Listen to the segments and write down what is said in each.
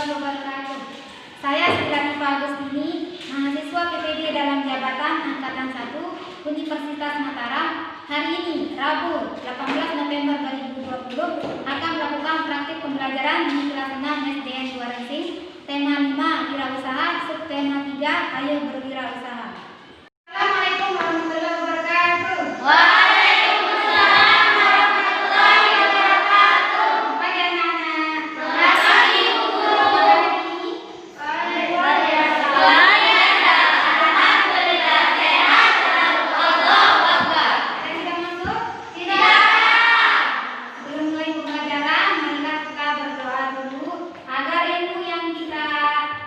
warahmatullahi wabarakatuh. Saya Sri Agustini, mahasiswa PPD dalam jabatan Angkatan 1 Universitas Mataram. Hari ini, Rabu 18 November 2020, akan melakukan praktik pembelajaran di kelas 6 SDN 2 Racing, tema 5 wirausaha, subtema 3 ayo berwirausaha. Assalamualaikum warahmatullahi wabarakatuh. Waalaikumsalam warahmatullahi wabarakatuh. Pagi anak-anak. Selamat pagi, Bu Guru. Luar biasa. Alhamdulillah sehat selalu. Allahu Akbar. Ada yang sudah masuk? Tidak. Sebelum mulai pembelajaran, marilah kita berdoa dulu agar ilmu yang kita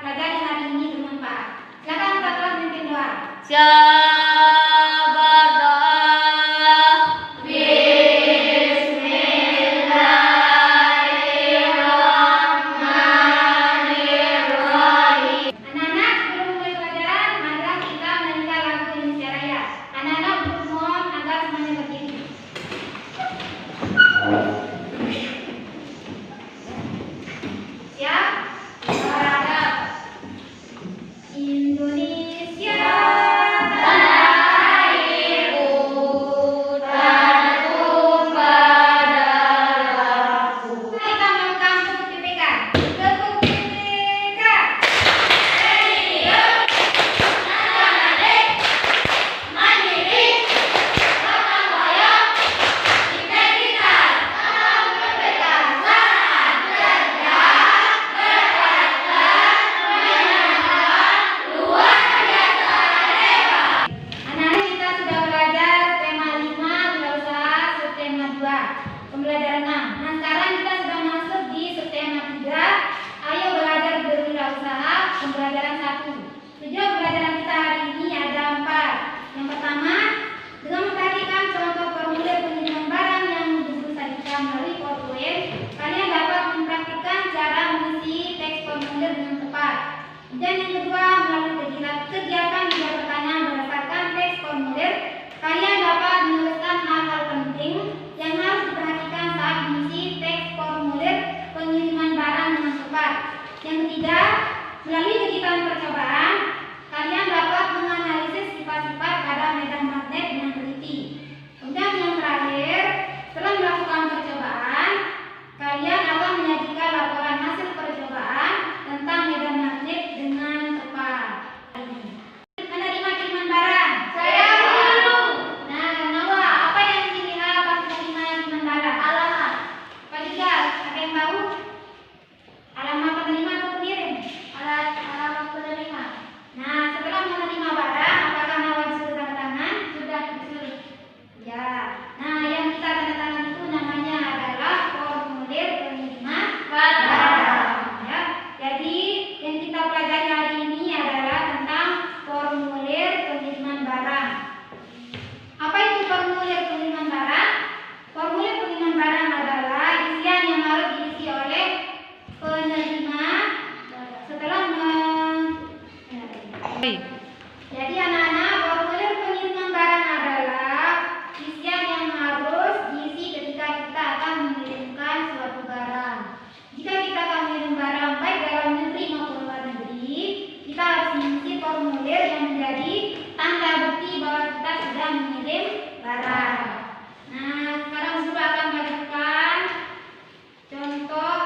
pelajari hari ini bermanfaat. Silakan Pak Kelas memimpin doa. Anak-anak, sebelum mulai pelajaran, marilah kita menyanyikan lagu Indonesia Raya. Anak-anak bermohon agar semuanya berdiri. Siap? Berada. Indonesia Tanah airku, tanah tumpah darahku. kita melakukan tepuk TPK. Tepuk TPK. Serius, nasionalistik, mandiri, gotong royong, integritas, kebersamaan, kerja, berkarakter, menyenangkan, luar biasa hebat. Anak-anak, kita sudah belajar tema 5 wirausaha, subtema 2 pembelajaran 6. Nah, sekarang kita sudah masuk di subtema 3 ayo belajar berwirausaha, pembelajaran 1. Tujuan pembelajaran kita hari ini ada 4. Yang pertama, dengan memperhatikan contoh formulir pengiriman barang yang buku sajikan melalui PowerPoint, kalian dapat mempraktikkan cara mengisi teks formulir dengan tepat. Dan yang kedua, melalui kegiatan jawab pertanyaan berdasarkan teks formulir, kalian dapat menuliskan hal-hal penting yang harus diperhatikan saat mengisi teks formulir pengiriman barang dengan tepat. Yang ketiga, melalui kegiatan percobaan, kalian dapat menganalisis sifat-sifat pada medan magnet dengan teliti. Kemudian yang terakhir, setelah melakukan percobaan, kalian akan menyajikan laporan hasil percobaan tentang medan magnet dengan tepat. Menerima kiriman barang. Saya guru. Nah, Nawa, apa yang dilihat pas menerima kiriman barang? Alamat. Pak Rizal, ada yang tahu? Alamat penerima atau pengirim? Alamat penerima. Nah, setelah menerima barang, apakah Nawa disuruh tanda tangan? Sudah disuruh. Ya. Nah, yang kita tanda tangan itu namanya adalah formulir pengiriman barang. Ya. Jadi, yang kita pelajari hari ini adalah tentang formulir pengiriman barang. Apa itu formulir pengiriman barang? Formulir pengiriman barang adalah isian yang harus diisi oleh penerima setelah Jadi anak-anak, formulir pengiriman barang adalah isian yang harus diisi ketika kita akan mengirimkan suatu barang. Jika kita akan mengirim barang baik dalam negeri maupun luar negeri, kita harus mengisi formulir yang menjadi tanda bukti bahwa kita sudah mengirim barang. Nah, sekarang Guru akan bacakan contoh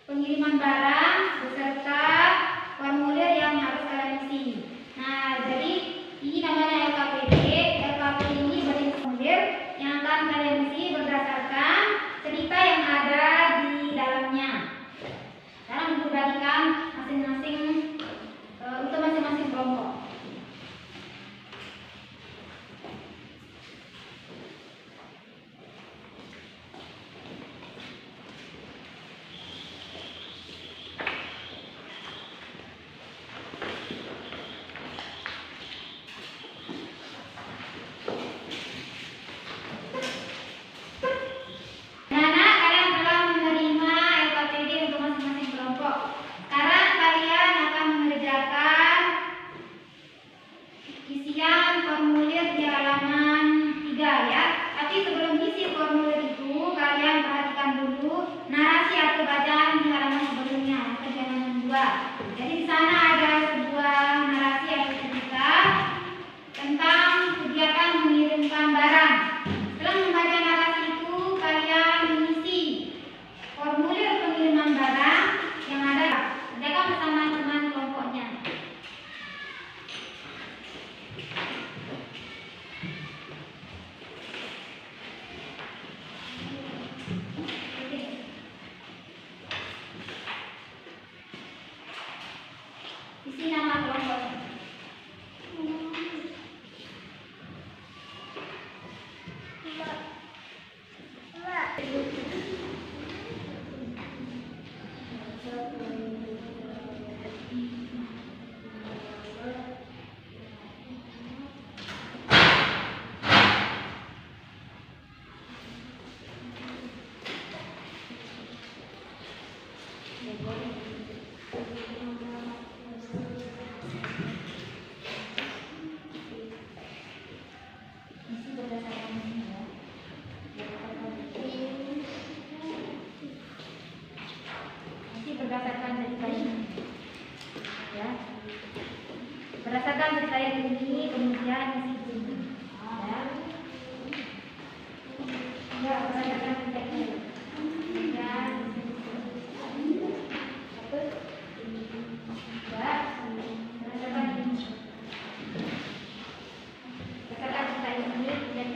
pengiriman barang beserta formulir yang harus kalian isi. Nah, jadi ini namanya LKPD. LKPD ini berisi formulir yang akan kalian isi berdasarkan cerita yang ada di dalamnya. Sekarang Guru bagikan masing-masing untuk masing-masing kelompok. Berdasarkan cerita ini, ya. Berdasarkan cerita ini, kemudian isi ini, ya. Ya, berdasarkan cerita ini, kemudian ya, berdasarkan ini, berdasarkan cerita ini, kemudian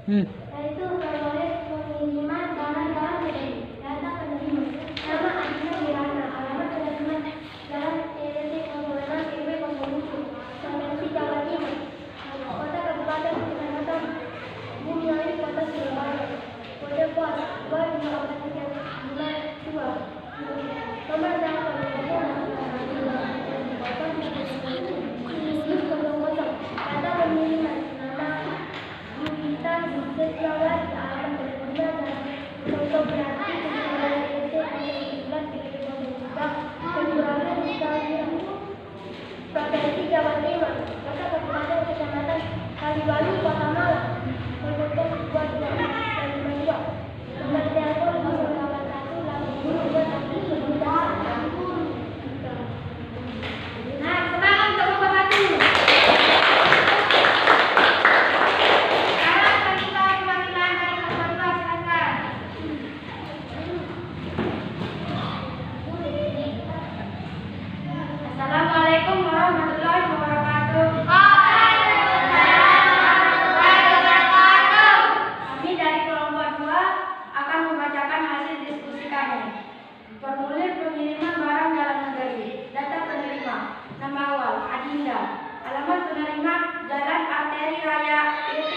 yaitu beroleh pengiriman barang-barang dari data penerima. Nama Adina Wirana, alamat penerima dalam RT 06 RW 07, Provinsi Jawa Timur, Kota Kabupaten Kecamatan Bumiayu, Kota Surabaya, kode pos 22452, nomor telepon 08000, data pengiriman nama Yudhita Setiawati, alamat penerima dan fotografi penjualan RT 09 Kelurahan Kalibaru, Provinsi Jawa Timur, Kota Kabupaten Kecamatan Kalibaru, Kota Malang, kode pos 22452, nomor telepon 0818022. Nah, semangat untuk kelompok satu. Sekarang kita perwakilan dari kelompok dua, silakan. Assalamualaikum warahmatullahi wabarakatuh. Kami dari kelompok dua akan membacakan hasil diskusi kami. Formulir pengiriman barang dalam negeri. Data penerima. Nama awal Adinda. Alamat penerima Jalan Arteri Raya RT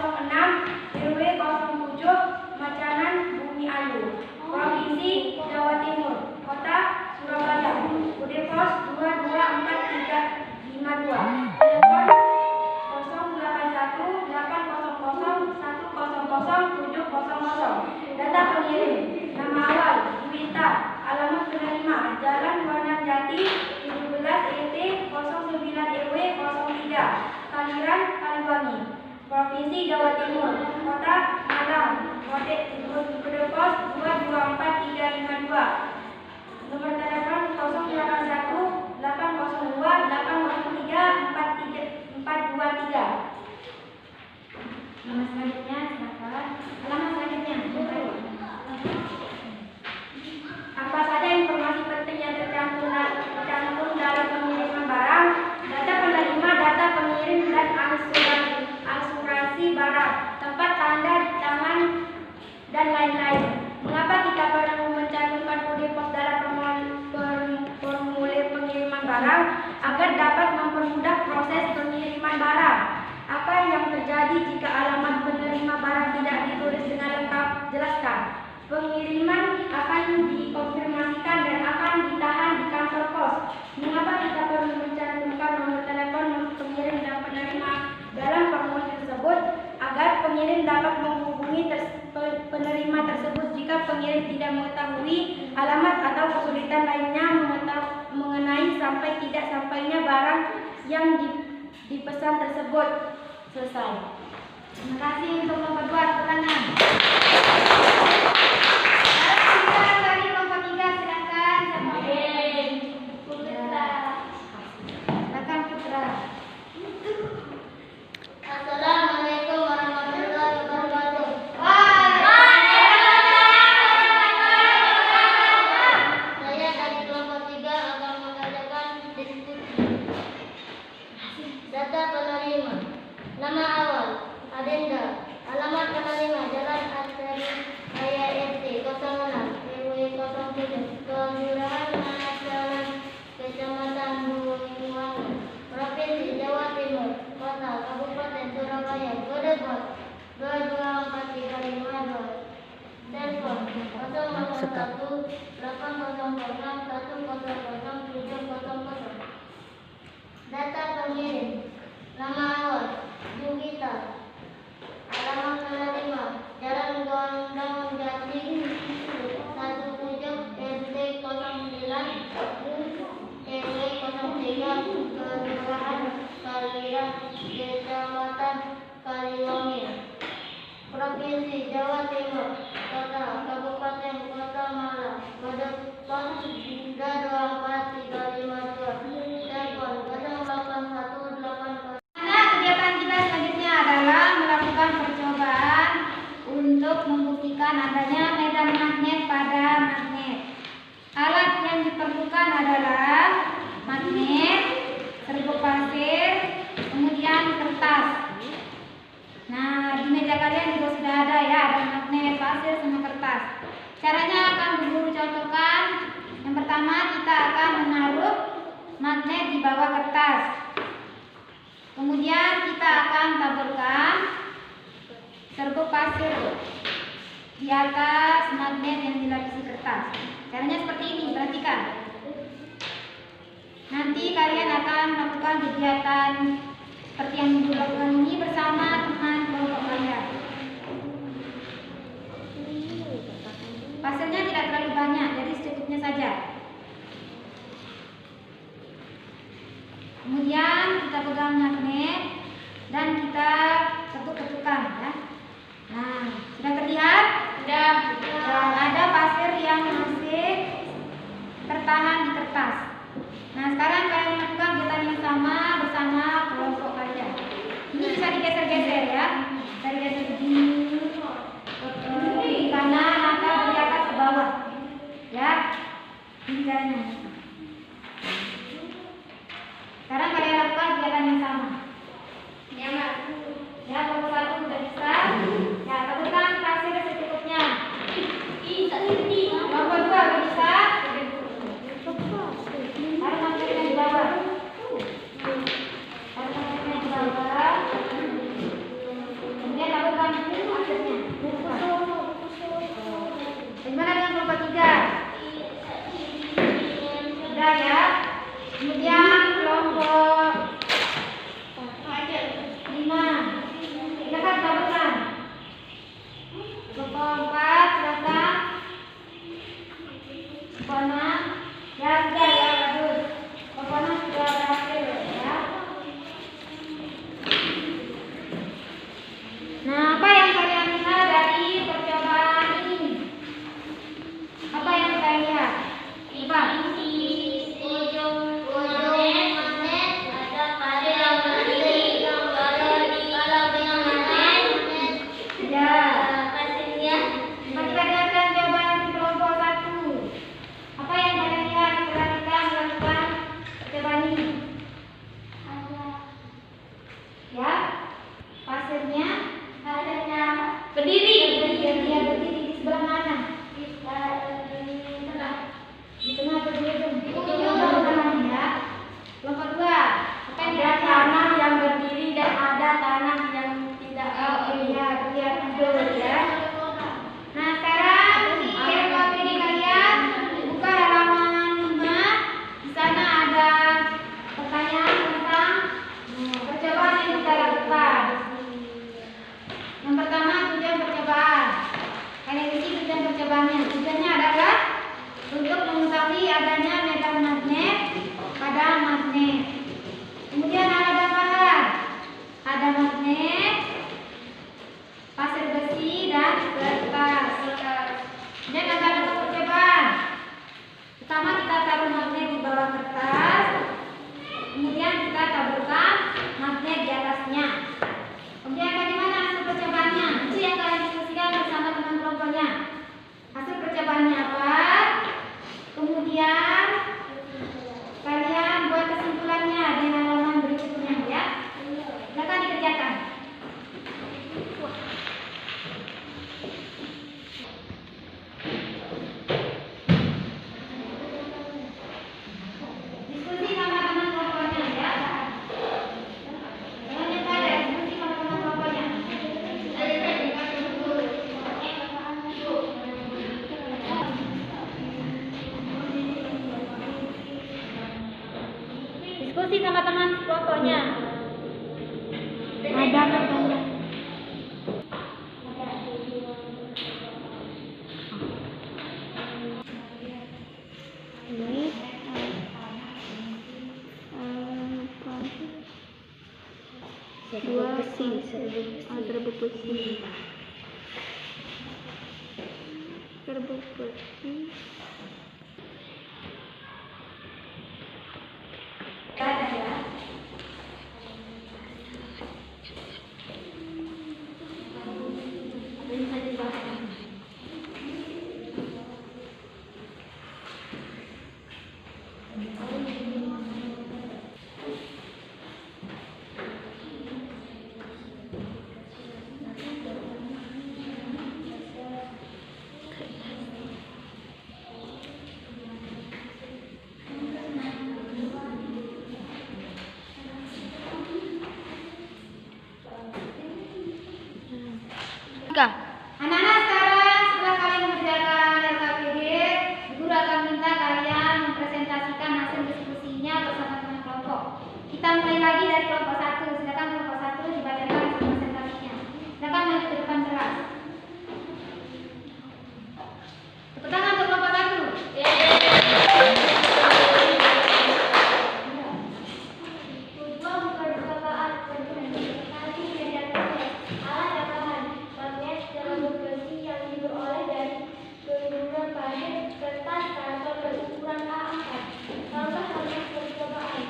06 RW 07 Macanan Bumiayu, Provinsi Jawa Timur, Kota Surabaya. Kode pos 22452. Telepon 081800100700. Data pengirim. Nama awal Yudhita. Alamat penerima Jalan Warna Jati 17 RT 09 RW 03 Kaliran Kaliwangi, Provinsi Jawa Timur, Kota Malang. Kode pos 22452. Nomor telepon 081 802 803 423. Nama selanjutnya silakan. Alamat selanjutnya. Apa saja informasi penting yang tercantum dalam pengiriman barang? Data penerima, data pengirim, dan asuransi barang, tempat tanda tangan, dan lain-lain. Mengapa kita perlu mencantumkan kode pos dalam formulir pengiriman barang? Agar dapat mempermudah proses pengiriman barang. Apa yang terjadi jika alamat penerima barang tidak ditulis dengan lengkap? Jelaskan. Pengiriman akan dikonfirmasikan dan akan ditahan di kantor pos. Mengapa kita perlu mencantumkan nomor telepon pengirim dan penerima dalam formulir tersebut? Agar pengirim dapat menghubungi penerima tersebut jika pengirim tidak mengetahui alamat atau kesulitan lainnya mengenai sampai tidak sampainya barang yang dipesan tersebut. Selesai. Terima kasih untuk kelompok 2, tepuk tangan. Sekarang kita bagi kelompok 3, silakan. Silakan Putra. Assalamualaikum warahmatullahi wabarakatuh. Saya dari kelompok 3 akan mengajarkan diskusi. Data penerima. Nama awal Adenda. Alamat penerima Jalan Asri Raya RT 06 RW 07 Kelurahan Manasaran Kecamatan Buluwangi Provinsi Jawa Timur. Kota Kabupaten Surabaya. Kode pos 22435. Telepon 081 800 100 Data pengirim. Nama awal Jugita. Alamat penerima Jalan Gondang Jati 17 RT 09 RW 03 Kelurahan Kalirang Kecamatan Kaliwangi Provinsi Jawa Timur. Kota Kabupaten Kota Malang. Kode pos 22435. Telepon 08180. Nah, kegiatan kita selanjutnya adalah melakukan percobaan untuk membuktikan adanya medan magnet pada magnet. Alat yang diperlukan adalah magnet, serbuk pasir, kemudian kertas. Nah, di meja kalian juga sudah ada ya, ada magnet, pasir, sama kertas. Caranya akan guru contohkan. Yang pertama, kita akan menaruh magnet di bawah kertas. Kemudian kita akan taburkan serbuk pasir di atas magnet yang dilapisi kertas. Caranya seperti ini, perhatikan. Nanti kalian akan melakukan kegiatan seperti yang dilakukan ini bersama teman kelompok kalian. Pasirnya tidak terlalu banyak, jadi secukupnya saja. Kemudian kita pegang magnet dan kita ketuk-ketukan ya. Nah, sudah terlihat? Sudah. Ada pasir yang masih tertahan di kertas. Nah, sekarang kalian lakukan kegiatan yang sama bersama kelompok kalian. Ini bisa digeser-geser ya. Bisa digeser di kanan atau dari atas ke bawah. Ya. Ini caranya. Sekarang kalian lakukan kegiatan yang sama. Ya, Mas. Ya, kelompok 1 sudah bisa. Ya, taburkan pasir secukupnya. Kelompok 2 sudah bisa. Taruh magnetnya di bawah. Taruh magnetnya di bawah. Kemudian taburkan pasirnya. Bagaimana dengan kelompok 3? Sudah ya. Kemudian kelompok 5. Silakan taburkan. Kelompok 4 silakan. Kelompok 6. Ya sudah ya, bagus. Kelompok 6 sudah berhasil ya. Nah, apa yang kalian lihat dari percobaan ini? Apa yang kalian lihat? Coba. Yang pertama, tujuan percobaan kelompoknya. Hasil percobaannya apa? Kemudian kalian buat kesimpulannya di halaman berikutnya ya. Silakan dikerjakan. Diskusi sama teman kelompoknya ya. Jangan lupa ada diskusi sama teman kelompoknya. Diskusi sama teman kelompoknya. Ada katanya. Ini serbuk besi. Ada ya. Anak-anak, sekarang setelah kalian mengerjakan LKPD, guru akan minta kalian mempresentasikan hasil diskusinya bersama teman kelompok. Kita mulai lagi dari kelompok 1. Silakan kelompok 1 dibacakan hasil presentasinya. Silakan maju ke depan kelas. Tepuk tangan untuk kelompok 1. Tujuan percobaan presentasi media sosial alat tambahan magnet serbuk besi yang diperoleh dari gabungan padat kertas karton berukuran A4. Contoh hasil percobaan.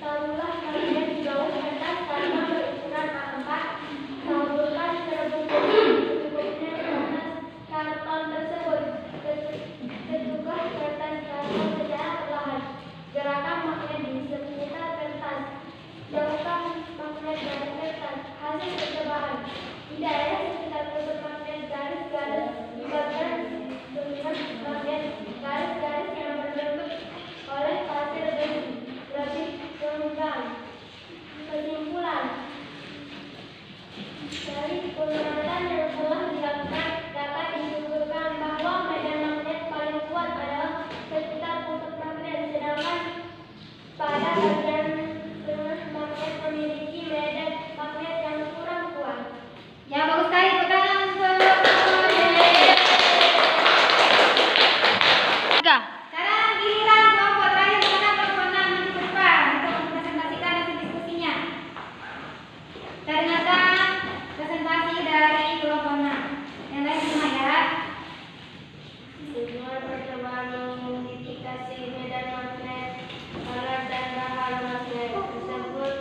Taruhlah magnet di bawah kertas karton berukuran A4. Taburkan serbuk besi secukupnya di atas karton tersebut. Ketuklah kertas karton secara perlahan. Gerakan magnet di sekitar kertas. Jauhkan magnet dari kertas. Hasil percobaan. Di daerah sekitar tutup magnet garis-garis dibuatkan tulisan magnet garis-garis yang berbentuk oleh pasir besi. Lebih kemudahan. Kesimpulan. Dari pengamatan yang telah dilakukan dapat disimpulkan bahwa medan magnet paling kuat adalah sekitar kutub magnet, sedangkan pada bagian tengah magnet memiliki medan magnet yang kurang kuat. Ya, bagus sekali. Tepuk tangan untuk sekarang giliran kelompok terakhir, silakan kelompok 6 maju ke depan untuk mempresentasikan hasil diskusinya. Kita dengarkan presentasi dari kelompok 6. Yang lain semua ya. Tujuan percobaan mengidentifikasi medan magnet, alat dan bahan magnet tersebut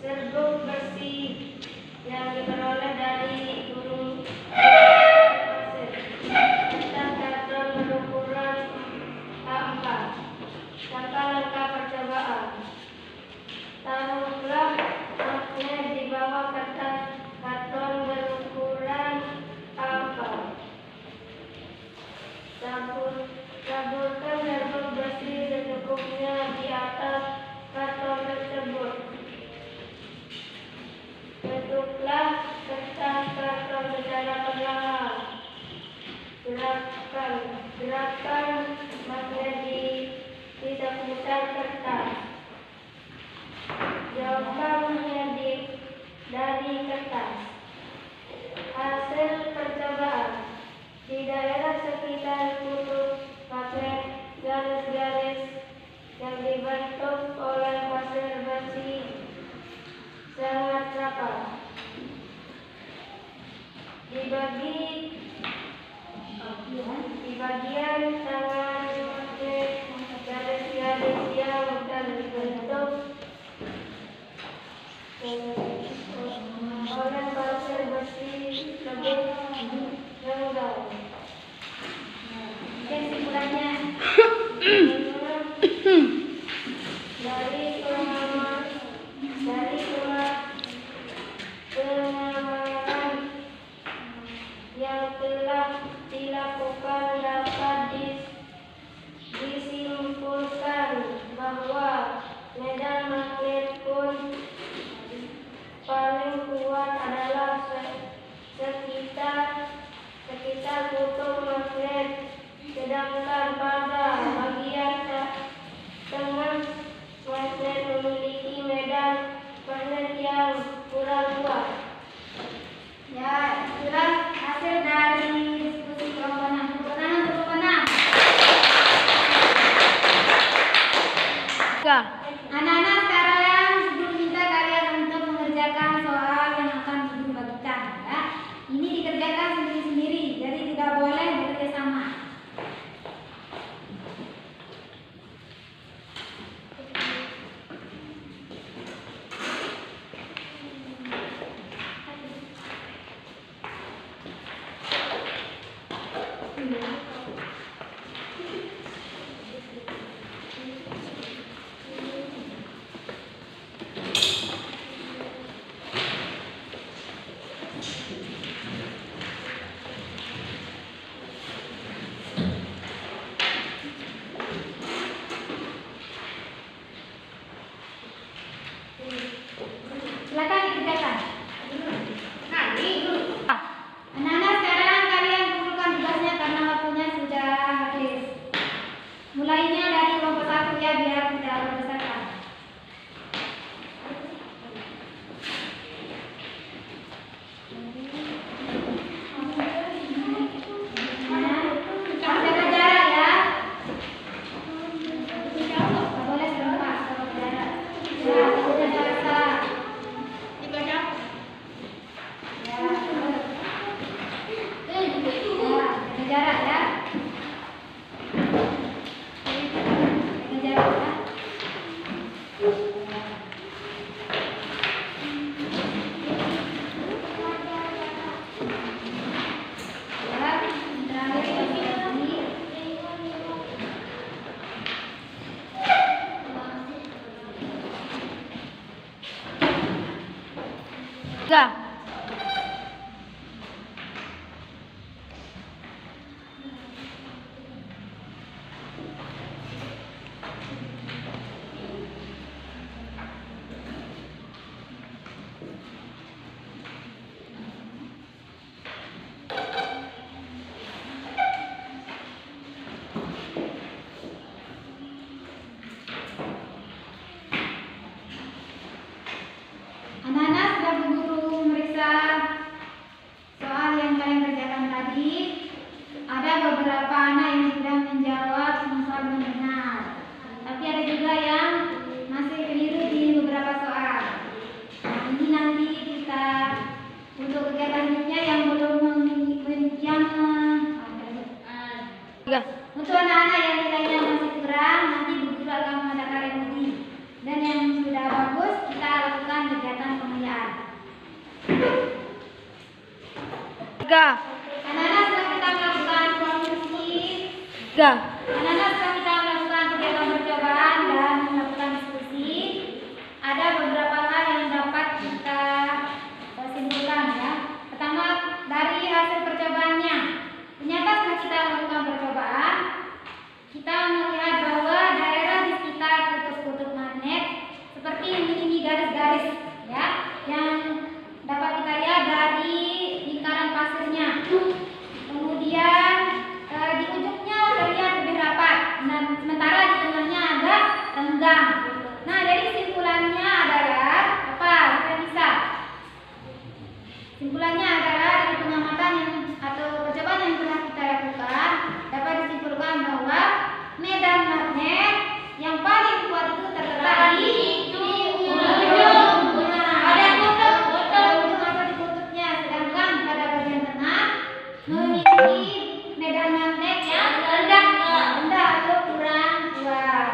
serbuk besi yang diperoleh dari gunung pasir, kertas karton berukuran A4. Sangka langkah percobaan. Taruhlah magnet di bawah kertas karton berukuran A4. Taburkan serbuk besi secukupnya di atas karton tersebut. Ketuklah kertas karton secara perlahan. Gerakan magnet di sekitar kertas. Jauhkan magnet dari kertas. Hasil percobaan. Di daerah sekitar kutub magnet garis-garis yang dibentuk oleh pasir besi sangat rapat. Di bagian tangan magnet garis-garis yang terbentuk oleh pasir bersih lebih mudah. Kesimpulannya. Dari pengamalan yang telah dilakukan dapat disimpulkan bahwa medan magnet pun paling kuat adalah sekitar kutub magnet, sedangkan pada bagian tengah magnet memiliki medan magnet yang kurang kuat. Ya, itulah hasil dari diskusi kelompok 6. Tepuk tangan untuk kelompok 6. Anak-anak sekarang Ibu minta kalian untuk mengerjakan soal yang akan Ibu bagikan, ya. Ini dikerjakan sendiri-sendiri, jadi tidak boleh bekerja sama. Silakan dikerjakan. Anak-anak sekarang kalian kumpulkan tugasnya karena waktunya sudah habis. Mulainya dari kelompok 1 ya, biar tidak berdesakan. Jaga jarak ya. Nggak boleh serempak, jaga jarak. Ya, jaga jarak. Ya, jaga jarak ya. Jaga jarak ya. Ya, terakhir ini. Anak-anak sudah Bu Guru meriksa soal yang kalian kerjakan tadi. Ada beberapa anak yang sudah menjawab semua soal dengan benar, tapi ada juga yang masih keliru di beberapa soal. Nah, ini nanti kita untuk kegiatan selanjutnya yang belum untuk anak-anak yang nilainya masih kurang, nanti Bu Guru akan mengadakan revisi. Dan yang sudah bagus kita lakukan kegiatan pengayaan. Anak-anak setelah kita melakukan promosi, anak-anak setelah kita melakukan kegiatan percobaan dan melakukan diskusi, ada beberapa hal yang dapat kita simpulkan ya. Pertama, dari hasil percobaannya, ternyata setelah kita melakukan percobaan, kita melihat bahwa daerah di sekitar kutub-kutub magnet seperti ini garis-garis ya, yang dapat kita lihat dari lingkaran pasirnya. Kemudian di ujungnya terlihat lebih rapat, dan sementara di tengahnya agak renggang. Nah, jadi simpulannya adalah apa? Kita bisa. Simpulannya adalah dari pengamatan yang atau percobaan yang telah kita lakukan dapat disimpulkan bahwa medan magnet yang paling kuat itu terletak di ujung. Ada kutub atau di kutubnya, sedangkan pada bagian tengah memiliki medan magnet yang rendah atau kurang kuat.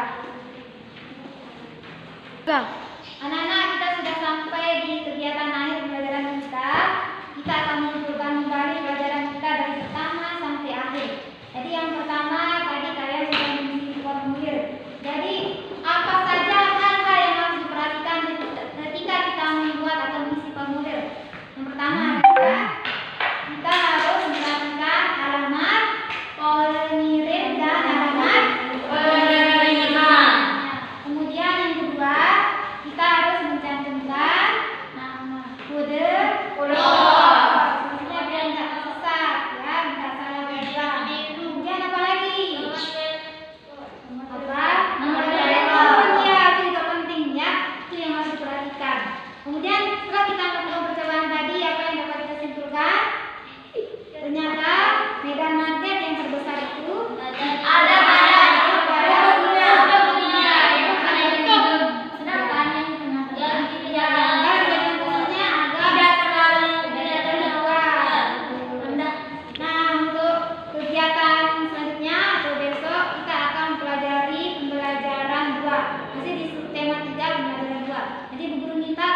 Anak-anak, kita sudah sampai di kegiatan akhir pembelajaran kita. Kita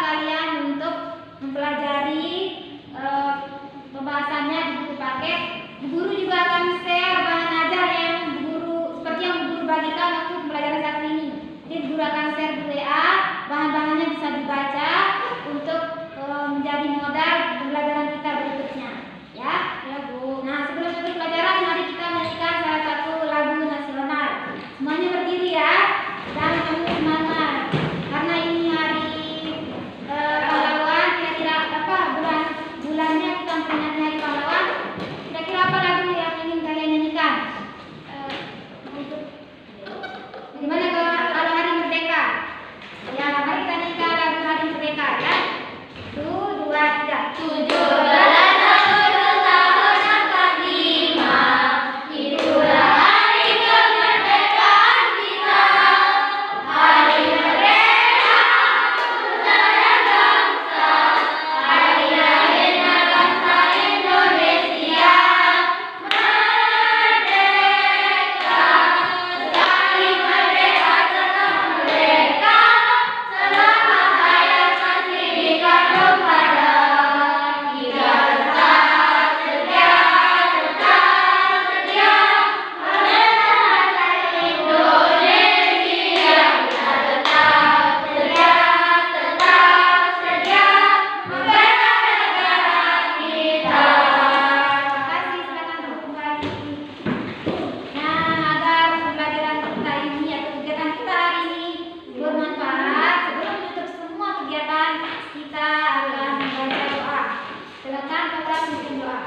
kalian untuk mempelajari pembahasannya di buku paket. Bu Guru juga akan share bahan ajar yang Bu Guru seperti yang Bu Guru bagikan waktu pembelajaran saat ini. Jadi Bu Guru akan share di WA, bahan-bahannya bisa dibaca untuk menjadi modal pembelajaran kita berikutnya. Ya, ya Bu. Nah, sebelum masuk pelajaran, mari kita nyanyikan salah satu lagu nasional. Semuanya berdiri ya, dan kamu semangat. Karena ini hari pahlawan, kira-kira apa bulannya kita memperingati hari pahlawan. Kira-kira apa lagu yang ingin kalian nyanyikan? Gimana kalau hari merdeka? Ya, mari kita nyanyikan lagu hari merdeka ya. 1, 2, 3. 17 kita akan membaca doa. Silakan Bapak memimpin doa.